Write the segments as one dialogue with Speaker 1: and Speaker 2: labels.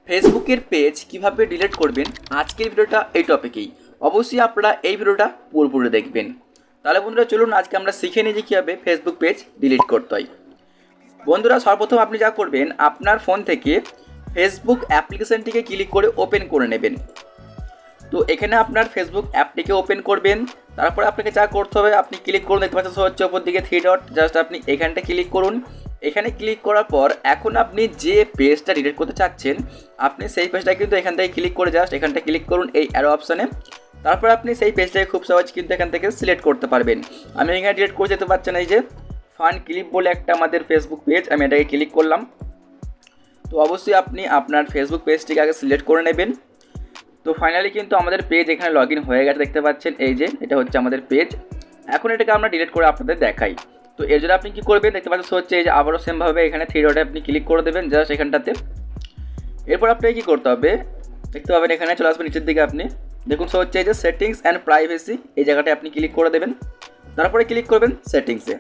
Speaker 1: ফেসবুকের পেজ কিভাবে ডিলিট করবেন আজকের ভিডিওটা এই টপিকেই। অবশ্যই আপনারা এই ভিডিওটা পুরোপুরি দেখবেন। তাহলে বন্ধুরা চলুন আজকে আমরা শিখে নিই যে কীভাবে ফেসবুক পেজ ডিলিট করতে হয়। বন্ধুরা সর্বপ্রথম আপনি যা করবেন, আপনার ফোন থেকে ফেসবুক অ্যাপ্লিকেশনটিকে ক্লিক করে ওপেন করে নেবেন। তো এখানে আপনার ফেসবুক অ্যাপটিকে ওপেন করবেন। তারপরে আপনাকে যা করতে হবে, আপনি ক্লিক করুন, দেখতে পাচ্ছেন হচ্ছে ওপর দিকে 3 ডট, জাস্ট আপনি এখানটা ক্লিক করুন। এখানে ক্লিক করার পর এখন আপনি যে পেজটা ডিলিট করতে চাচ্ছেন, আপনি সেই পেজটা কিন্তু এখান থেকে ক্লিক করে জাস্ট এখানটা ক্লিক করুন এই অ্যারো অপশানে। তারপর আপনি সেই পেজটাকে খুব সহজ কিন্তু এখান থেকে সিলেক্ট করতে পারবেন। আমি এখানে ডিলিট করে যেতে পারছেন, এই যে ফান ক্লিপ বলে একটা আমাদের ফেসবুক পেজ, আমি এটাকে ক্লিক করলাম। তো অবশ্যই আপনি আপনার ফেসবুক পেজটিকে আগে সিলেক্ট করে নেবেন। তো ফাইনালি কিন্তু আমাদের পেজ এখানে লগ ইন হয়ে গেছে, দেখতে পাচ্ছেন এই যে এটা হচ্ছে আমাদের পেজ। এখন এটাকে আমরা ডিলিট করে আপনাদের দেখাই। তো এর জন্য আপনি কী করবেন, দেখতে পাচ্ছেন হচ্ছে এই যে আবারও সেমভাবে এখানে 3 ডটে আপনি ক্লিক করে দেবেন জাস্ট এখানটাতে। এরপর আপনাকে কী করতে হবে, দেখতে পাবেন এখানে চলে আসবেন নিচের দিকে, আপনি দেখুন হচ্ছে এই যে সেটিংস অ্যান্ড প্রাইভেসি, এই জায়গাটায় আপনি ক্লিক করে দেবেন। তারপরে ক্লিক করবেন সেটিংসে।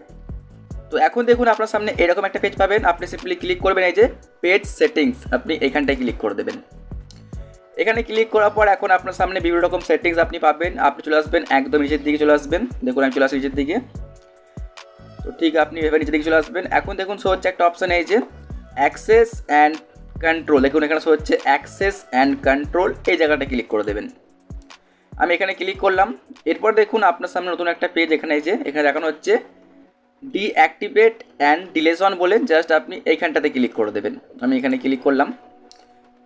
Speaker 1: তো এখন দেখুন আপনার সামনে এরকম একটা পেজ পাবেন, আপনি সিম্পলি ক্লিক করবেন এই যে পেজ সেটিংস, আপনি এখানটায় ক্লিক করে দেবেন। এখানে ক্লিক করার পর এখন আপনার সামনে বিভিন্ন রকম সেটিংস আপনি পাবেন। আপনি চলে আসবেন একদম নিচের দিকে চলে আসবেন, দেখুন আমি চলে আসি নিচের দিকে। তো ঠিক আপনি এভাবে নিচের দিকে চলে আসবেন। এখন দেখুন শো হচ্ছে একটা অপশান এই যে অ্যাক্সেস অ্যান্ড কন্ট্রোল, দেখুন এখানে শো হচ্ছে অ্যাক্সেস অ্যান্ড কন্ট্রোল, এই জায়গাটা ক্লিক করে দেবেন। আমি এখানে ক্লিক করলাম। এরপর দেখুন আপনার সামনে নতুন একটা পেজ, এখানে এই যে এখানে দেখানো হচ্ছে ডিঅ্যাক্টিভেট অ্যান্ড ডিলেশন বলে, জাস্ট আপনি এইখানটাতে ক্লিক করে দেবেন। আমি এখানে ক্লিক করলাম।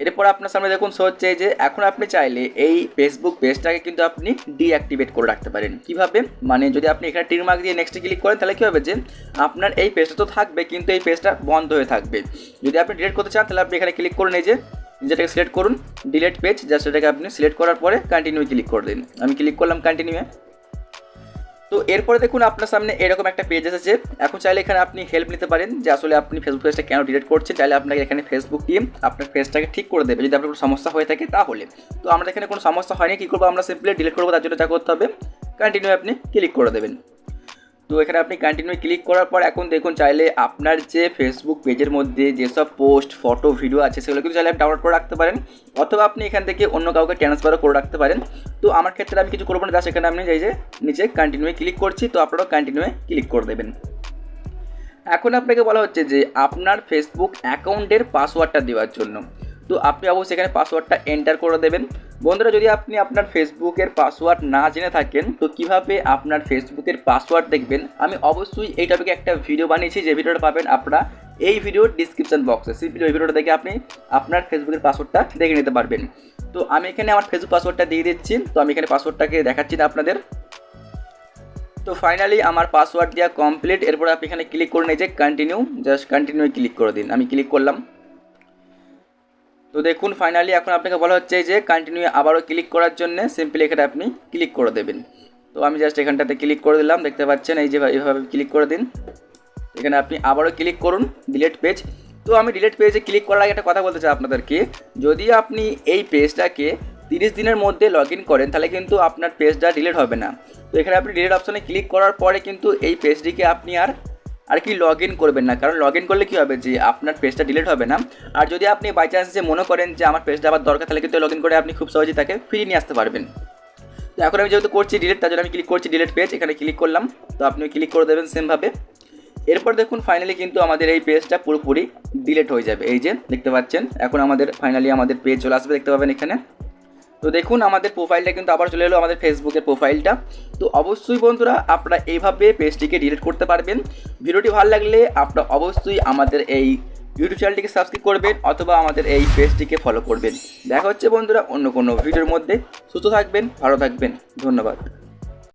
Speaker 1: এরপর আপনার সামনে দেখুন শো হচ্ছে যে এখন আপনি চাইলে এই ফেসবুক পেজটাকে কিন্তু আপনি ডিঅ্যাক্টিভেট করে রাখতে পারেন। কীভাবে, মানে যদি আপনি এখানে টিক মার্ক দিয়ে নেক্সটে ক্লিক করেন তাহলে কী হবে যে আপনার এই পেজটা তো থাকবে কিন্তু এই পেজটা বন্ধ হয়ে থাকবে। যদি আপনি ডিলিট করতে চান তাহলে আপনি এখানে ক্লিক করুন, এই যে যেটাকে সিলেক্ট করুন ডিলিট পেজ, জাস্ট এটাকে আপনি সিলেক্ট করার পরে কন্টিনিউ ক্লিক করে দিন। আমি ক্লিক করলাম কন্টিনিউয়ে। তো এরপরে দেখুন আপনার সামনে এরকম একটা পেজ এসেছে। এখন চাইলে এখানে আপনি হেল্প নিতে পারেন যে আসলে আপনি ফেসবুক পেজটা কেন ডিলিট করছেন। চাইলে আপনাকে এখানে ফেসবুক টিম আপনার পেজটাকে ঠিক করে দেবে যদি আপনার কোনো সমস্যা হয়ে থাকে তাহলে। তো আমরা এখানে কোনো সমস্যা হয়নি, কী করবো আমরা সিম্পলি ডিলিট করবো। তার জন্য যা করতে হবে কন্টিনিউ আপনি ক্লিক করে দেবেন। তো এখানে আপনি কন্টিনিউ ক্লিক করার পর এখন দেখুন চাইলে আপনার যে ফেসবুক পেজের মধ্যে যেসব পোস্ট ফটো ভিডিও আছে সেগুলো কিন্তু চাইলে ডাউনলোড করে রাখতে পারেন, অথবা আপনি এখান থেকে অন্য কাউকে ট্রান্সফারও করে রাখতে পারেন। তো আমার ক্ষেত্রে আমি কিছু করবো না, জাস্ট এখানে আপনি এই যে নিচে কন্টিনিউ ক্লিক করছি, তো আপনারাও কন্টিনিউ ক্লিক করে দেবেন। এখন আপনাকে বলা হচ্ছে যে আপনার ফেসবুক অ্যাকাউন্টের পাসওয়ার্ডটা দেওয়ার জন্য। তো আপনি অবশ্যই এখানে পাসওয়ার্ডটা এন্টার করে দেবেন। বন্ধুরা যদি আপনি আপনার ফেসবুকের পাসওয়ার্ড না জেনে থাকেন তো কিভাবে আপনার ফেসবুকের পাসওয়ার্ড দেখবেন, আমি অবশ্যই এই টপিকে একটা ভিডিও বানিয়েছি, যে ভিডিওটা পাবেন আপনারা এই ভিডিওর ডিসক্রিপশন বক্সে। সিম্পলি ওই ভিডিওটা দেখে আপনি আপনার ফেসবুকের পাসওয়ার্ডটা দেখে নিতে পারবেন। তো আমি এখানে আমার ফেসবুক পাসওয়ার্ডটা দিয়ে দিচ্ছি। তো আমি এখানে পাসওয়ার্ডটাকে দেখাচ্ছি না আপনাদের। তো ফাইনালি আমার পাসওয়ার্ড দেওয়া কমপ্লিট। এরপর আপনি এখানে ক্লিক করুন এই যে কন্টিনিউ, জাস্ট কন্টিনিউ ক্লিক করে দিন। আমি ক্লিক করলাম। তো দেখুন ফাইনালি এখন আপনাকে বলা হচ্ছে যে কন্টিনিউ আবারও ক্লিক করার জন্য সিম্পলি এখানে আপনি ক্লিক করে দেবেন। তো আমি জাস্ট এখানটাতে ক্লিক করে দিলাম, দেখতে পাচ্ছেন এই যে এইভাবে ক্লিক করে দিন। এখানে আপনি আবারও ক্লিক করুন ডিলিট পেজ। তো আমি ডিলিট পেজে ক্লিক করার আগে একটা কথা বলতে চাই আপনাদেরকে, যদি আপনি এই পেজটাকে 30 দিনের মধ্যে লগ ইন করেন তাহলে কিন্তু আপনার পেজটা ডিলিট হবে না। তো এখানে আপনি ডিলিট অপশানে ক্লিক করার পরে কিন্তু এই পেজটিকে আপনি আর কি লগ ইন করবেন না, কারণ লগ ইন করলে কী হবে যে আপনার পেজটা ডিলিট হবে না। আর যদি আপনি বাই চান্স যে মনে করেন যে আমার পেজটা আবার দরকার, তাহলে কিন্তু লগ ইন করে আপনি খুব সহজেই তাকে ফিরিয়ে নিয়ে আসতে পারবেন। তো এখন আমি যেহেতু করছি ডিলিট, তার জন্য আমি ক্লিক করছি ডিলিট পেজ, এখানে ক্লিক করলাম। তো আপনিও ক্লিক করে দেবেন সেমভাবে। এরপর দেখুন ফাইনালি কিন্তু আমাদের এই পেজটা পুরোপুরি ডিলিট হয়ে যাবে। এই যে দেখতে পাচ্ছেন এখন আমাদের ফাইনালি আমাদের পেজ চলে আসবে, দেখতে পাবেন এখানে। তো দেখুন আমাদের প্রোফাইলটা কিন্তু আবার চলে এলো, আমাদের ফেসবুকের প্রোফাইলটা। তো অবশ্যই বন্ধুরা আপনারা এইভাবে পেজটিকে ডিলিট করতে পারবেন। ভিডিওটি ভালো লাগলে আপনারা অবশ্যই আমাদের এই ইউটিউব চ্যানেলটিকে সাবস্ক্রাইব করবেন অথবা আমাদের এই পেজটিকে ফলো করবেন। দেখা হচ্ছে বন্ধুরা অন্য কোনো ভিডিওর মধ্যে। সুস্থ থাকবেন, ভালো থাকবেন, ধন্যবাদ।